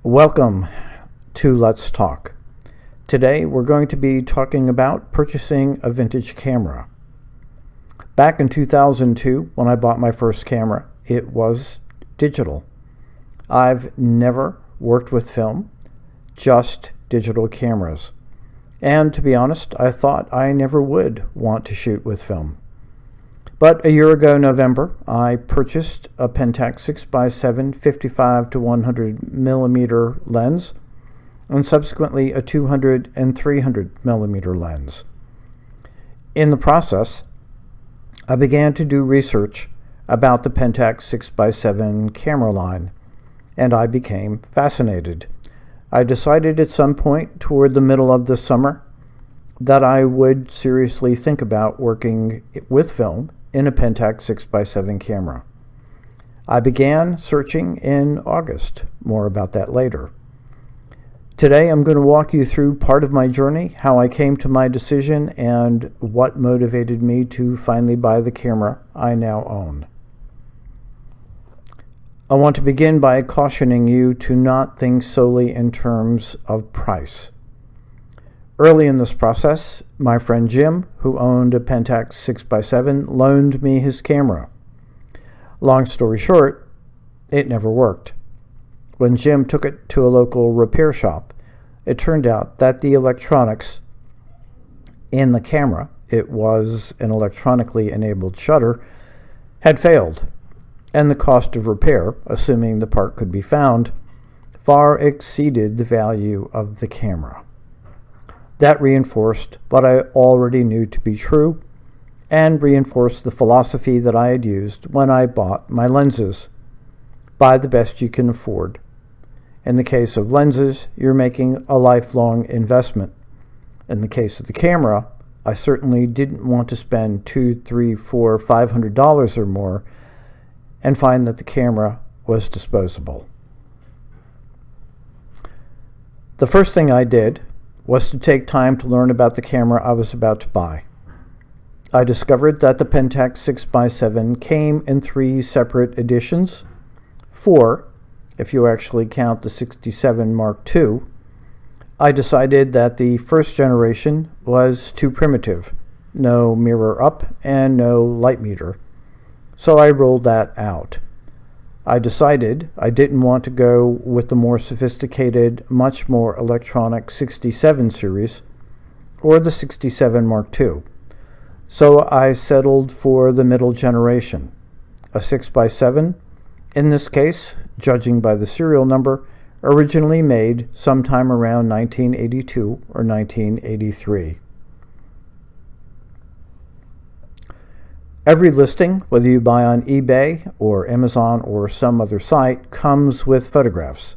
Welcome to Let's Talk. Today we're going to be talking about purchasing a vintage camera. Back in 2002, when I bought my first camera, it was digital. I've never worked with film, just digital cameras. And to be honest, I thought I never would want to shoot with film. But a year ago, November, I purchased a Pentax 6x7 55 to 100 millimeter lens and subsequently a 200 and 300 millimeter lens. In the process, I began to do research about the Pentax 6x7 camera line, and I became fascinated. I decided at some point toward the middle of the summer that I would seriously think about working with film in a Pentax 6x7 camera. I began searching in August. More about that later. Today I'm going to walk you through part of my journey, how I came to my decision, and what motivated me to finally buy the camera I now own. I want to begin by cautioning you to not think solely in terms of price. Early in this process, my friend Jim, who owned a Pentax 6x7, loaned me his camera. Long story short, it never worked. When Jim took it to a local repair shop, it turned out that the electronics in the camera, it was an electronically enabled shutter, had failed, and the cost of repair, assuming the part could be found, far exceeded the value of the camera. That reinforced what I already knew to be true and reinforced the philosophy that I had used when I bought my lenses. Buy the best you can afford. In the case of lenses, you're making a lifelong investment. In the case of the camera, I certainly didn't want to spend $200, $300, $400, $500 or more and find that the camera was disposable. The first thing I did was to take time to learn about the camera I was about to buy. I discovered that the Pentax 6x7 came in 3 separate editions, 4 if you actually count the 67 Mark II. I decided that the first generation was too primitive, no mirror up and no light meter, so I rolled that out. I decided I didn't want to go with the more sophisticated, much more electronic 67 series or the 67 Mark II. So I settled for the middle generation, a 6x7, in this case, judging by the serial number, originally made sometime around 1982 or 1983. Every listing, whether you buy on eBay or Amazon or some other site, comes with photographs.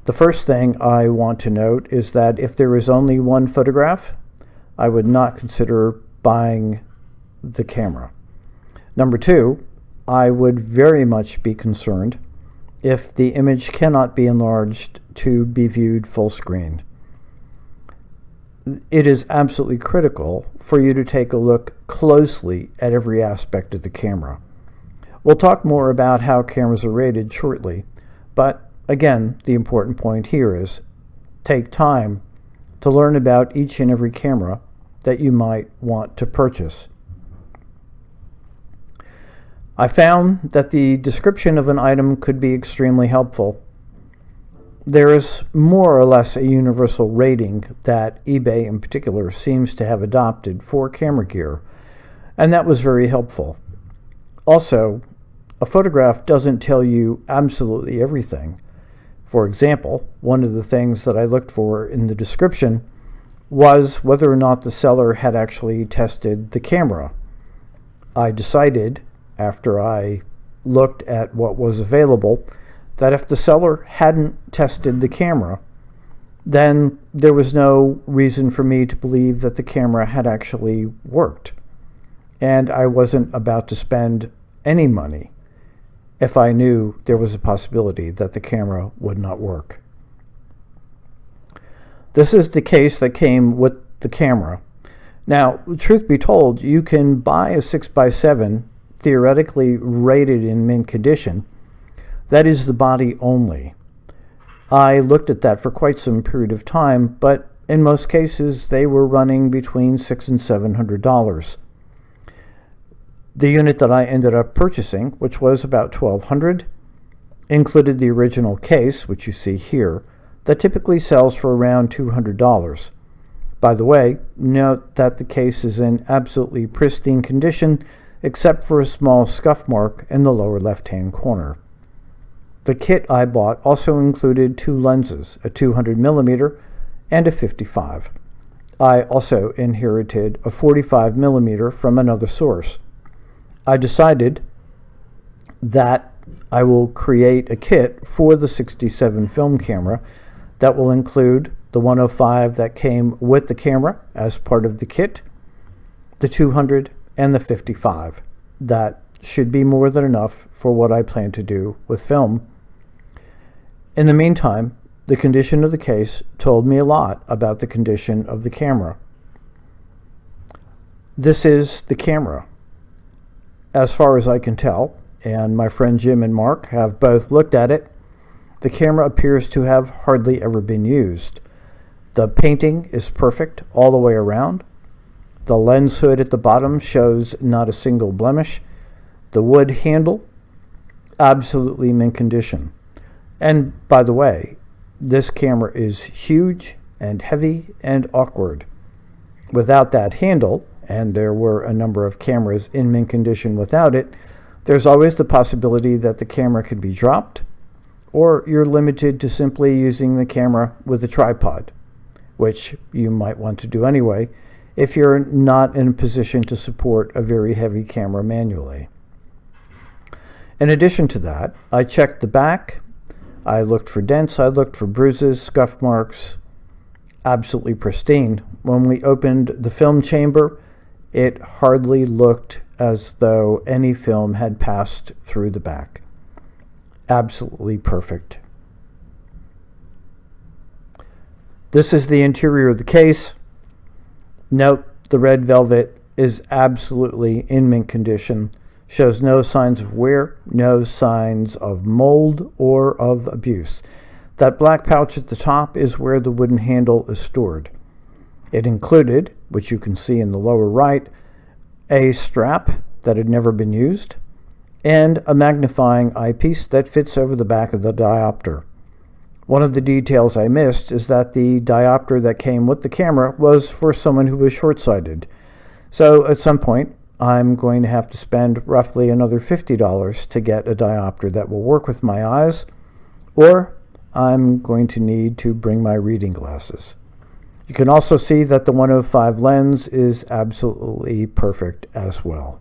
The first thing I want to note is that if there is only one photograph, I would not consider buying the camera. Number 2, I would very much be concerned if the image cannot be enlarged to be viewed full screen. It is absolutely critical for you to take a look closely at every aspect of the camera. We'll talk more about how cameras are rated shortly, but again, the important point here is take time to learn about each and every camera that you might want to purchase. I found that the description of an item could be extremely helpful. There is more or less a universal rating that eBay in particular seems to have adopted for camera gear, and that was very helpful. Also, a photograph doesn't tell you absolutely everything. For example, one of the things that I looked for in the description was whether or not the seller had actually tested the camera. I decided, after I looked at what was available, that if the seller hadn't tested the camera, then there was no reason for me to believe that the camera had actually worked. And I wasn't about to spend any money if I knew there was a possibility that the camera would not work. This is the case that came with the camera. Now, truth be told, you can buy a 6x7 theoretically rated in mint condition. That is the body only. I looked at that for quite some period of time, but in most cases they were running between $600 and $700. The unit that I ended up purchasing, which was about $1,200, included the original case, which you see here, that typically sells for around $200. By the way, note that the case is in absolutely pristine condition, except for a small scuff mark in the lower left-hand corner. The kit I bought also included two lenses, a 200mm and a 55. I also inherited a 45mm from another source. I decided that I will create a kit for the 67 film camera that will include the 105 that came with the camera as part of the kit, the 200, and the 55. That should be more than enough for what I plan to do with film. In the meantime, the condition of the case told me a lot about the condition of the camera. This is the camera. As far as I can tell, and my friend Jim and Mark have both looked at it, the camera appears to have hardly ever been used. The painting is perfect all the way around. The lens hood at the bottom shows not a single blemish. The wood handle, absolutely mint condition. And by the way, this camera is huge and heavy and awkward. Without that handle, and there were a number of cameras in mint condition without it, there's always the possibility that the camera could be dropped, or you're limited to simply using the camera with a tripod, which you might want to do anyway if you're not in a position to support a very heavy camera manually. In addition to that, I checked the back. I looked for dents, I looked for bruises, scuff marks, absolutely pristine. When we opened the film chamber, it hardly looked as though any film had passed through the back. Absolutely perfect. This is the interior of the case. Note the red velvet is absolutely in mint condition. Shows no signs of wear, no signs of mold or of abuse. That black pouch at the top is where the wooden handle is stored. It included, which you can see in the lower right, a strap that had never been used, and a magnifying eyepiece that fits over the back of the diopter. One of the details I missed is that the diopter that came with the camera was for someone who was short-sighted. So at some point, I'm going to have to spend roughly another $50 to get a diopter that will work with my eyes, or I'm going to need to bring my reading glasses. You can also see that the 105 lens is absolutely perfect as well.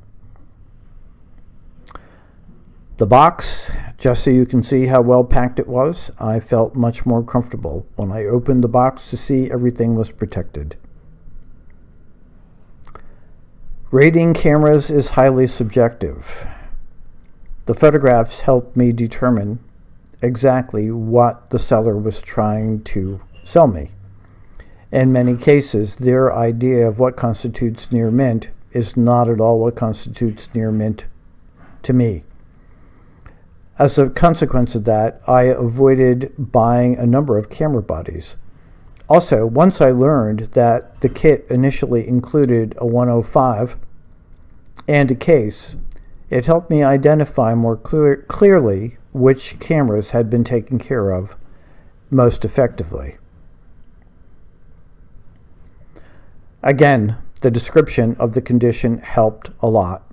The box, just so you can see how well packed it was, I felt much more comfortable when I opened the box to see everything was protected. Rating cameras is highly subjective. The photographs helped me determine exactly what the seller was trying to sell me. In many cases, their idea of what constitutes near mint is not at all what constitutes near mint to me. As a consequence of that, I avoided buying a number of camera bodies. Also, once I learned that the kit initially included a 105 and a case, it helped me identify more clearly which cameras had been taken care of most effectively. Again, the description of the condition helped a lot.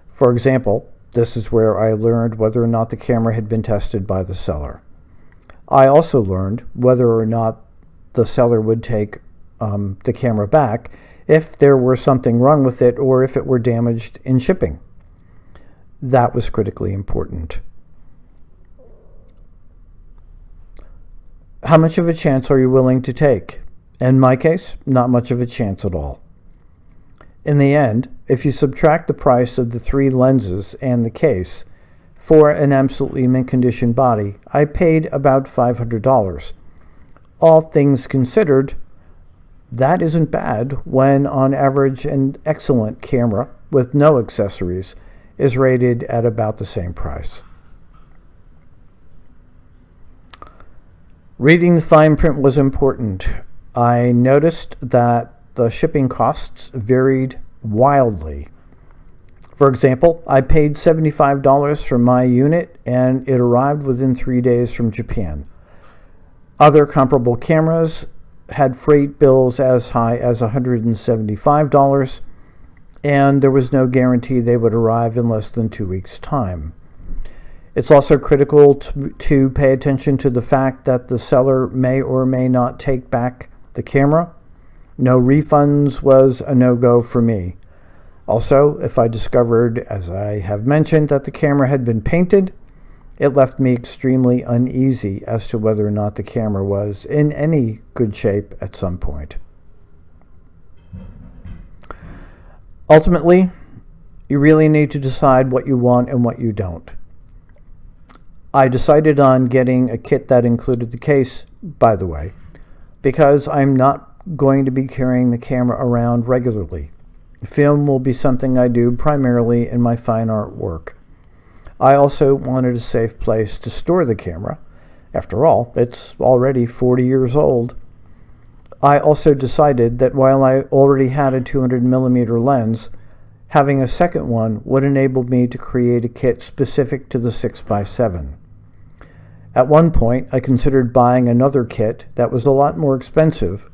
For example, this is where I learned whether or not the camera had been tested by the seller. I also learned whether or not the seller would take the camera back if there were something wrong with it or if it were damaged in shipping. That was critically important. How much of a chance are you willing to take? In my case, not much of a chance at all. In the end, if you subtract the price of the 3 lenses and the case for an absolutely mint condition body, I paid about $500. All things considered, that isn't bad when on average an excellent camera with no accessories is rated at about the same price. Reading the fine print was important. I noticed that the shipping costs varied wildly. For example, I paid $75 for my unit and it arrived within 3 days from Japan. Other comparable cameras had freight bills as high as $175, and there was no guarantee they would arrive in less than 2 weeks' time. It's also critical to pay attention to the fact that the seller may or may not take back the camera. No refunds was a no-go for me. Also, if I discovered, as I have mentioned, that the camera had been painted, it left me extremely uneasy as to whether or not the camera was in any good shape at some point. Ultimately, you really need to decide what you want and what you don't. I decided on getting a kit that included the case, by the way, because I'm not going to be carrying the camera around regularly. Film will be something I do primarily in my fine art work. I also wanted a safe place to store the camera. After all, it's already 40 years old. I also decided that while I already had a 200mm lens, having a second one would enable me to create a kit specific to the 6x7. At one point, I considered buying another kit that was a lot more expensive,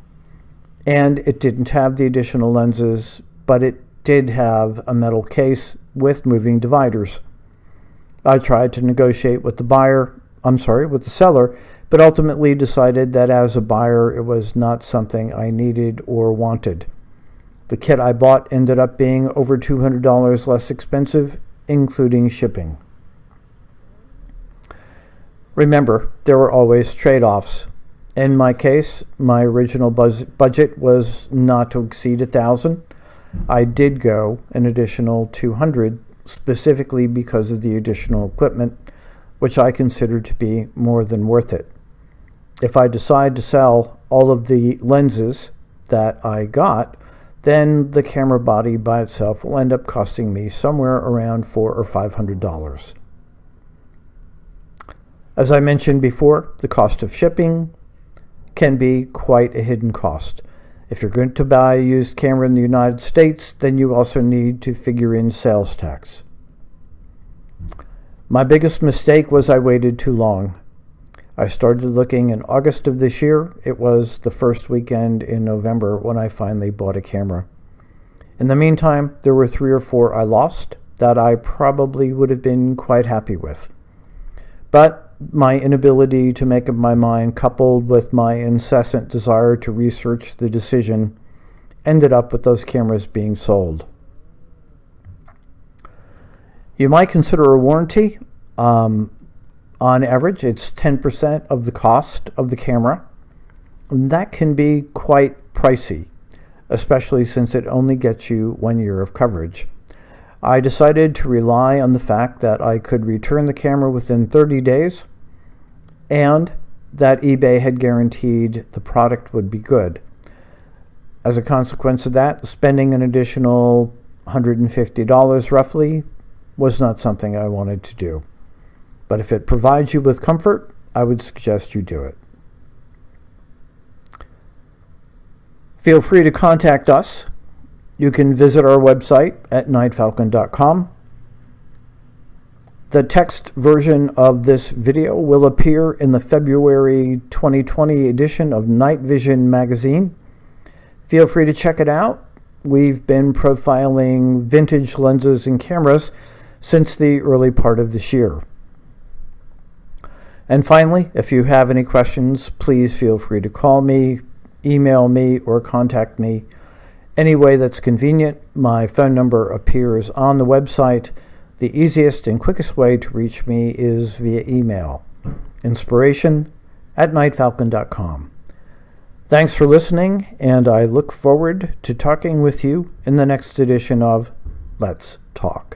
and it didn't have the additional lenses, but it did have a metal case with moving dividers. I tried to negotiate with the seller, but ultimately decided that as a buyer, it was not something I needed or wanted. The kit I bought ended up being over $200 less expensive, including shipping. Remember, there were always trade-offs. In my case, my original budget was not to exceed $1,000. I did go an additional $200 specifically because of the additional equipment, which I considered to be more than worth it. If I decide to sell all of the lenses that I got, then the camera body by itself will end up costing me somewhere around $400 or $500. As I mentioned before, the cost of shipping can be quite a hidden cost. If you're going to buy a used camera in the United States, then you also need to figure in sales tax. My biggest mistake was I waited too long. I started looking in August of this year. It was the first weekend in November when I finally bought a camera. In the meantime, there were 3 or 4 I lost that I probably would have been quite happy with. But my inability to make up my mind, coupled with my incessant desire to research the decision, ended up with those cameras being sold. You might consider a warranty. On average, it's 10% of the cost of the camera. And that can be quite pricey, especially since it only gets you 1 year of coverage. I decided to rely on the fact that I could return the camera within 30 days and that eBay had guaranteed the product would be good. As a consequence of that, spending an additional $150 roughly was not something I wanted to do. But if it provides you with comfort, I would suggest you do it. Feel free to contact us. You can visit our website at NyghtFalcon.com. The text version of this video will appear in the February 2020 edition of Night Vision magazine. Feel free to check it out. We've been profiling vintage lenses and cameras since the early part of this year. And finally, if you have any questions, please feel free to call me, email me, or contact me any way that's convenient. My phone number appears on the website. The easiest and quickest way to reach me is via email, inspiration@nightfalcon.com. Thanks for listening, and I look forward to talking with you in the next edition of Let's Talk.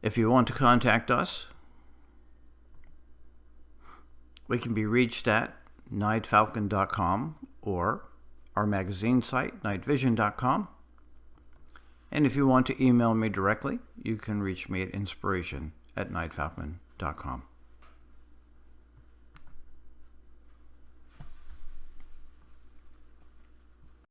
If you want to contact us, we can be reached at NyghtFalcon.com or our magazine site, nightvision.com. And if you want to email me directly, you can reach me at inspiration@NyghtFalcon.com.